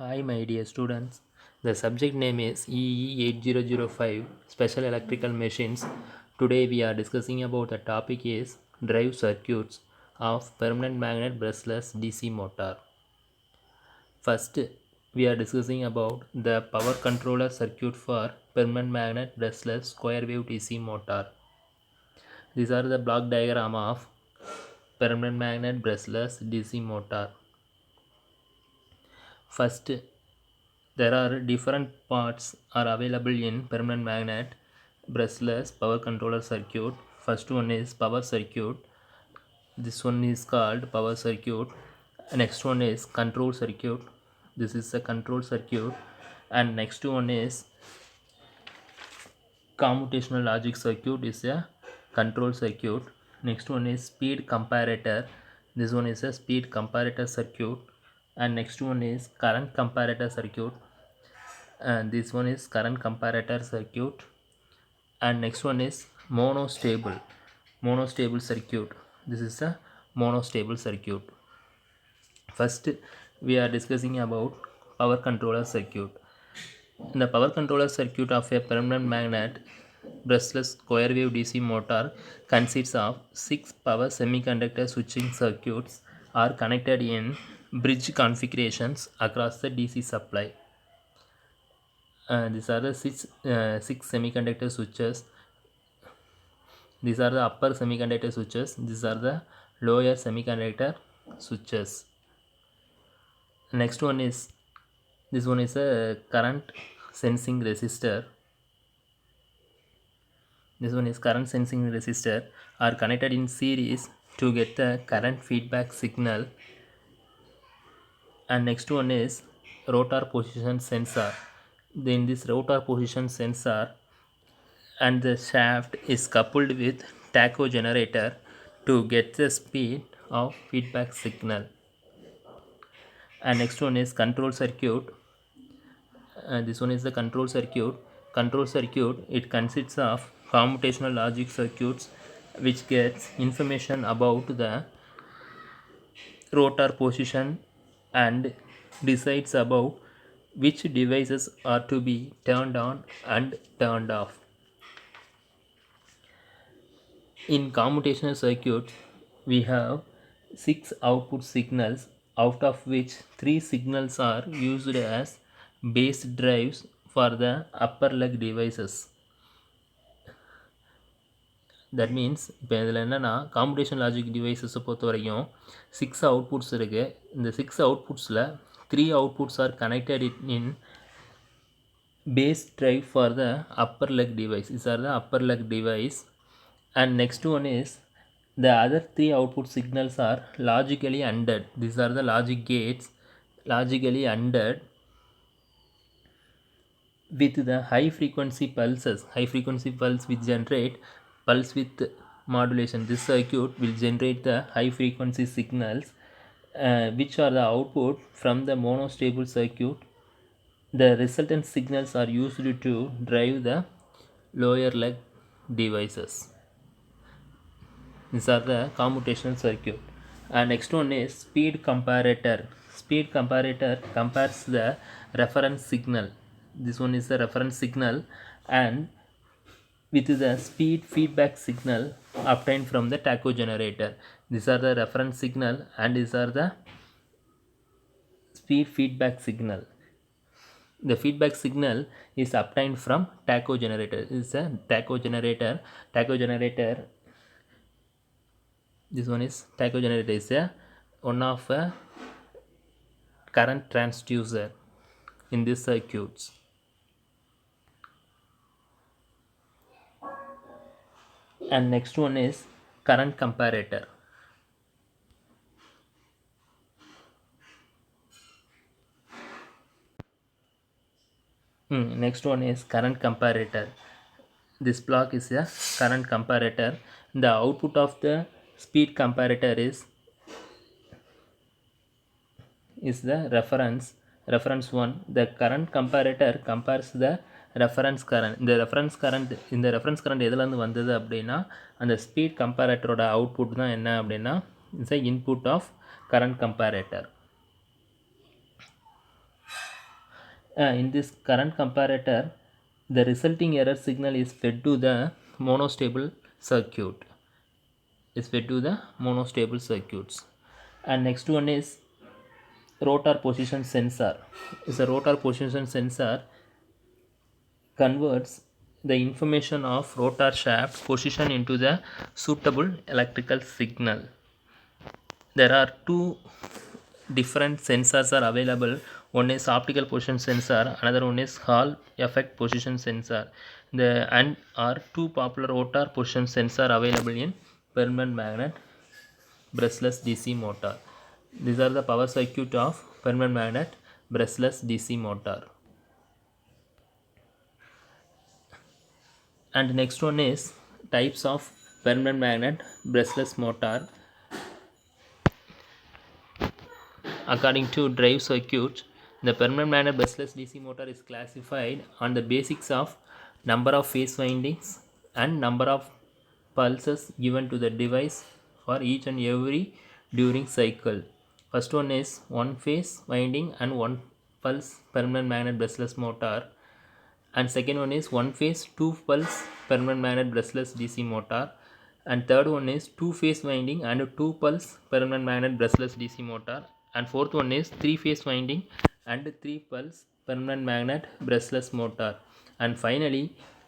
Hi, my dear students. The subject name is EE8005 Special Electrical Machines. Today we are discussing about the topic is drive circuits of permanent magnet brushless DC motor. First, we are discussing about the power controller circuit for permanent magnet brushless square wave DC motor. These are the block diagram of permanent magnet brushless DC motor. First, there are different parts are available in permanent magnet brushless power controller circuit. First one is power circuit. This one is called power circuit. Next one is control circuit. This is a control circuit. And next one is commutational logic circuit is a control circuit. Next one is speed comparator. This one is a speed comparator circuit. And next one is current comparator circuit, and this one is current comparator circuit. And next one is monostable circuit. This is a monostable circuit. First, we are discussing about power controller circuit. The power controller circuit of a permanent magnet brushless square wave DC motor consists of 6 power semiconductor switching circuits are connected in bridge configurations across the DC supply. These are the six semiconductor switches. These are the upper semiconductor switches. These are the lower semiconductor switches. Next one is, this one is a current sensing resistor. This one is current sensing resistor are connected in series to get the current feedback signal. And next one is rotor position sensor. Then this rotor position sensor and the shaft is coupled with tacho generator to get the speed of feedback signal. And next one is control circuit. This one is the control circuit. Control circuit, it consists of commutational logic circuits which gets information about the rotor position and decides about which devices are to be turned on and turned off. In commutational circuit, we have 6 output signals, out of which 3 signals are used as base drives for the upper leg devices. That means இப்போ இதில் என்னென்னா competition logic டிவைஸஸை பொறுத்த வரைக்கும் 6 outputs இருக்குது. இந்த 6 அவுட்புட்ஸில் 3 outputs R connected in base drive for the upper leg device. These are the upper leg device. And next one is the other 3 output signals are logically ANDed. These are the logic gates logically ANDed with the high frequency pulses. High frequency pulse which generate pulse with modulation. This circuit will generate the high frequency signals which are the output from the monostable circuit. The resultant signals are used to drive the lower leg devices. These are the commutational circuit. And next one is speed comparator. Speed comparator compares the reference signal. This one is the reference signal and with the speed feedback signal obtained from the tacho generator. These are the reference signal and these are the speed feedback signal. The feedback signal is obtained from tacho generator. This is a tacho generator. Tacho generator, this one is tacho generator is a one of a current transducer in these circuits. And next one is current comparator. Next one is current comparator. This block is a current comparator. The output of the speed comparator is the reference one. The current comparator compares the reference current. இந்த reference current எதுலேருந்து வந்தது அப்படின்னா அந்த speed கம்பேரேட்டரோட output தான் என்ன அப்படின்னா it's input of current comparator. In this current comparator, the resulting error signal is fed to the monostable circuit. Is fed to the monostable circuits. And next one is rotor position sensor. Is a rotor position sensor converts the information of rotor shaft position into the suitable electrical signal. There are two different sensors are available. One is optical position sensor, another one is Hall effect position sensor. The and are two popular rotor position sensor available in permanent magnet brushless DC motor. These are the power circuit of permanent magnet brushless DC motor. And next one is types of permanent magnet brushless motor. According to drive circuit, the permanent magnet brushless DC motor is classified on the basics of number of phase windings and number of pulses given to the device for each and every during cycle. First one is one phase winding and one pulse permanent magnet brushless motor, and second one is one phase 2 pulse permanent magnet brushless DC motor, and third one is two phase winding and 2 pulse permanent magnet brushless DC motor, and fourth one is three phase winding and 3 pulse permanent magnet brushless motor, and finally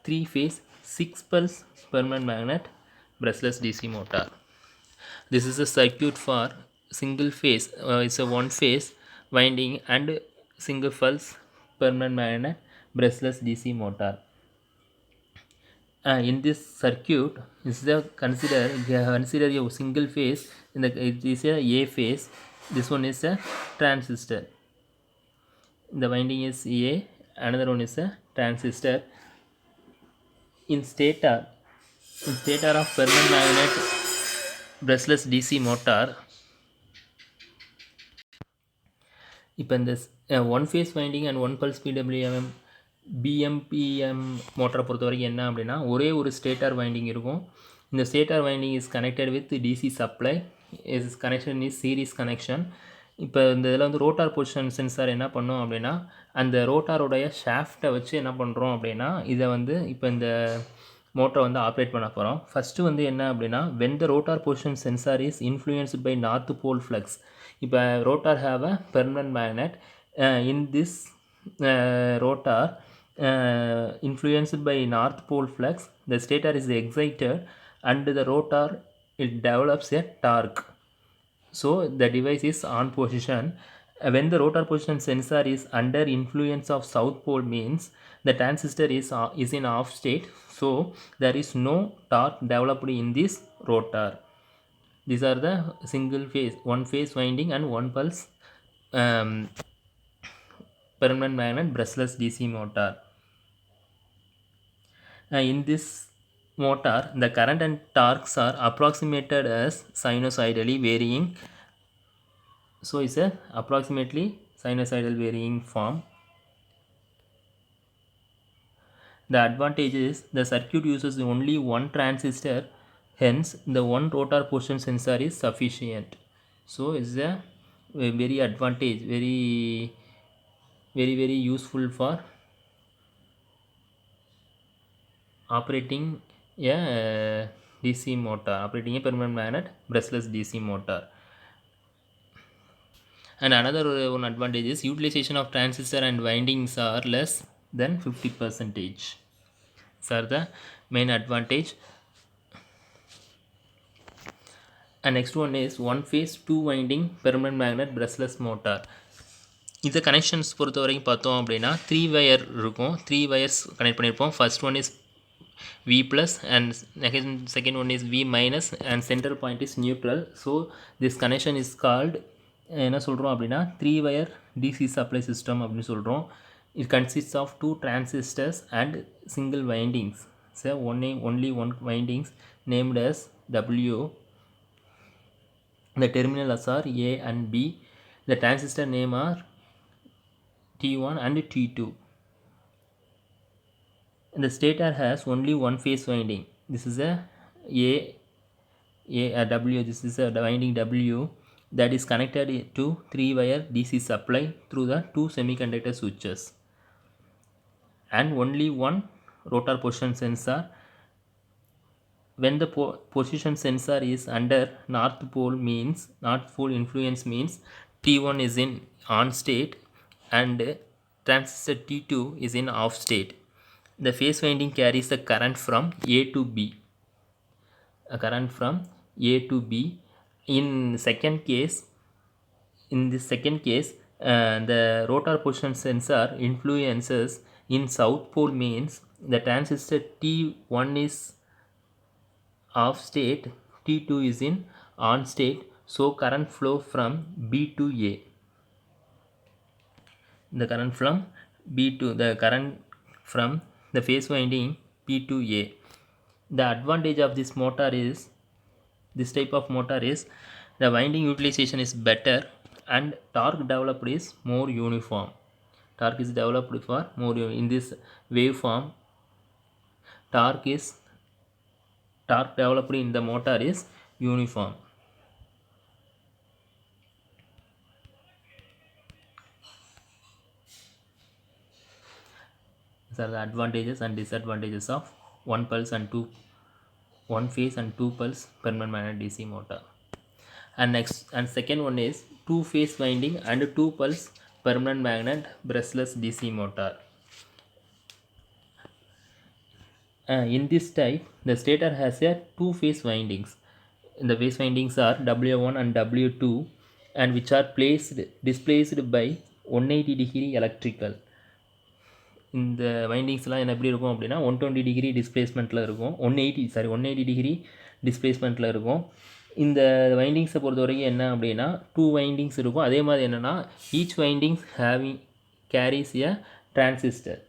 3 phase 6 pulse permanent magnet brushless DC motor. This is a circuit for single phase, it's a one phase winding and single pulse permanent magnet brushless DC motor. In this circuit, is the consider a single phase. In the it is a phase. This one is a transistor. The winding is A. Another one is a transistor. In stator of permanent magnet brushless DC motor, இப்போ இந்த one phase winding and one pulse PWM PMPM மோட்டரை பொறுத்த வரைக்கும் என்ன அப்படின்னா, ஒரே ஒரு stator winding இருக்கும். இந்த stator winding is connected with DC supply. Is connection is series connection. இப்போ இந்த இதில் வந்து ரோட்டார் பொசிஷன் சென்சார் என்ன பண்ணோம் அப்படின்னா, அந்த ரோட்டாரோடைய ஷாஃப்டை வச்சு என்ன பண்ணுறோம் அப்படின்னா, இதை வந்து இப்போ இந்த மோட்டரை வந்து ஆப்ரேட் பண்ண போகிறோம். ஃபஸ்ட்டு வந்து என்ன அப்படின்னா, when the rotor position sensor is influenced by north pole flux. இப்போ rotor have a permanent magnet. In this rotor influenced by north pole flux, the stator is excited and the rotor it develops a torque. So the device is on position. When the rotor position sensor is under influence of south pole, means the transistor is in off state, so there is no torque developed in this rotor. These are the single phase, one phase winding and one pulse permanent magnet brushless DC motor. In this motor, the current and torques are approximated as sinusoidally varying. So it's a approximately sinusoidal varying form. The advantage is the circuit uses only one transistor, hence the one rotor position sensor is sufficient. So it's a very advantage, very useful for operating a DC motor, operating a permanent magnet brushless DC motor. And another one advantage is utilization of transistor and windings are less than 50%. These are the main advantage. And next one is one phase 2 winding permanent magnet brushless motor. இந்த connections பொறுத்த வரைக்கும் பார்த்தோம் அப்படின்னா 3 wire இருக்கும். 3 wires connect பண்ணியிருப்போம். First one is V plus and second one is V minus and center point is neutral. So this connection is called என்ன சொல்கிறோம் அப்படின்னா 3 wire DC supply system அப்படின்னு சொல்கிறோம். It consists of 2 transistors and single windings. So only one windings named as W. The terminals are A and B. The transistor name are T1 and T2. And the stator has only one phase winding. This is a W. This is a winding W that is connected to 3 wire DC supply through the 2 semiconductor switches. and only one rotor position sensor. When the position sensor is under north pole influence means T1 is in on state and transistor T2 is in off state. The phase winding carries the current from A to B. A current from A to B. In second case, in the second case, the rotor position sensor influences in south pole means the transistor T1 is off state, T2 is in on state, so current flow from B to A. The current from B to the current from the phase winding P to A. The advantage of this motor is this type of motor is the winding utilization is better and torque developed is more uniform. Torque is developed for more in this waveform. Torque developed in the motor is uniform. These are the advantages and disadvantages of one phase and two pulse permanent magnet DC motor. And second one is two phase winding and two pulse permanent magnet brushless DC motor. In this type, the stator has a two phase windings. The phase windings are W1 and W2 and which are displaced by 180 degree electrical. இந்த வைண்டிங்ஸ்லாம் எப்படி இருக்கும் அப்படின்னா 120 degree டிஸ்பிளேஸ்மெண்ட்டில் இருக்கும் 180 degree டிஸ்பிளேஸ்மெண்ட்டில் இருக்கும். இந்த வைண்டிங்ஸை பொறுத்த வரைக்கும் என்ன அப்படின்னா டூ வைண்டிங்ஸ் இருக்கும். அதே மாதிரி என்னென்னா ஈச் வைண்டிங்ஸ் கேரிஸ் எ டிரான்சிஸ்டர்.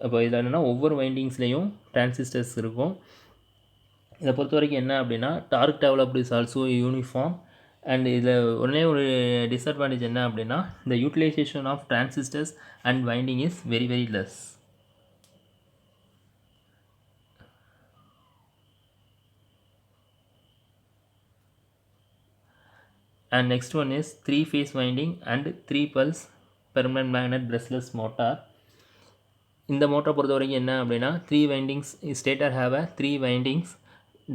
அப்போ இதில் என்னென்னா ஒவ்வொரு வைண்டிங்ஸ்லேயும் டிரான்சிஸ்டர்ஸ் இருக்கும். இதை பொறுத்த வரைக்கும் என்ன அப்படின்னா torque developed is also uniform. And இதில் ஒரே ஒரு டிஸ்அட்வான்டேஜ் என்ன அப்படின்னா இந்த utilisation of transistors and winding is very very less. And next one is 3-phase winding and 3-pulse permanent magnet brushless motor. இந்த மோட்டரை பொறுத்த வரைக்கும் என்ன அப்படின்னா 3 windings stator have a 3 windings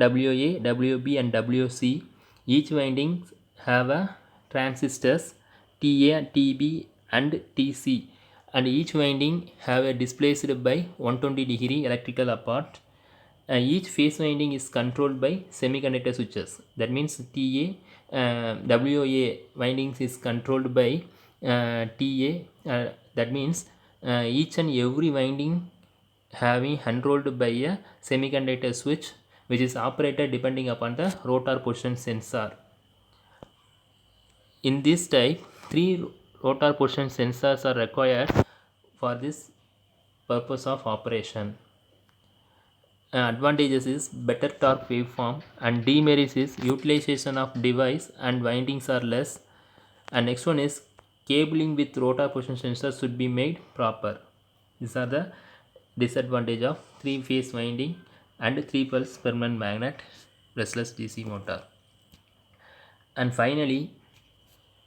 WA, WB and WC. Each winding have a transistors TA, TB and TC and each winding have a displaced by 120 degree electrical apart. Each phase winding is controlled by semiconductor switches. That means TA, WA windings is controlled by TA. That means each and every winding having controlled by a semiconductor switch which is operated depending upon the rotor position sensor. In this type, 3 rotor position sensors are required for this purpose of operation. Advantages is better torque waveform and demerits is utilization of device and windings are less. And next one is cabling with rotor position sensor should be made proper. These are the disadvantage of 3-phase winding and 3-pulse permanent magnet brushless DC motor. And finally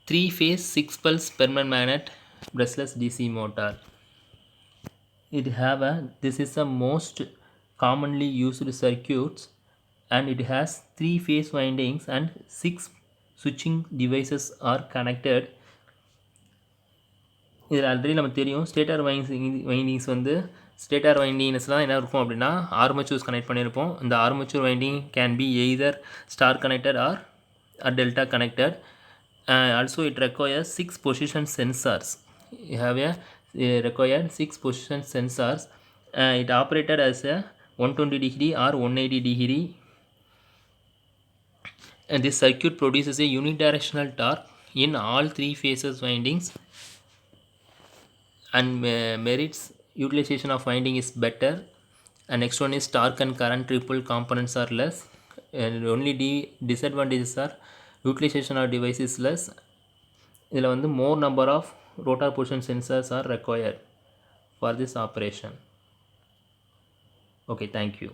3-phase 6-pulse permanent magnet brushless DC motor. This is the most commonly used circuits and it has 3 phase windings and 6 switching devices are connected. இதில் already நமக்கு தெரியும் stator windings வந்து stator வைண்டிங்ஸ்லாம் என்ன இருக்கும் அப்படின்னா armatures connect பண்ணியிருப்போம். இந்த armature winding can be either star connected or delta connected. Also it requires 6 position sensors. You have required 6 position sensors. It operated as a 120 degree or 180 degree. And this circuit produces a unidirectional torque in all 3 phases windings and merits utilization of winding is better. And next one is torque and current ripple components are less and only disadvantages are utilization of device is less. இதில் வந்து more number of rotor position sensors are required for this operation. Okay, thank you.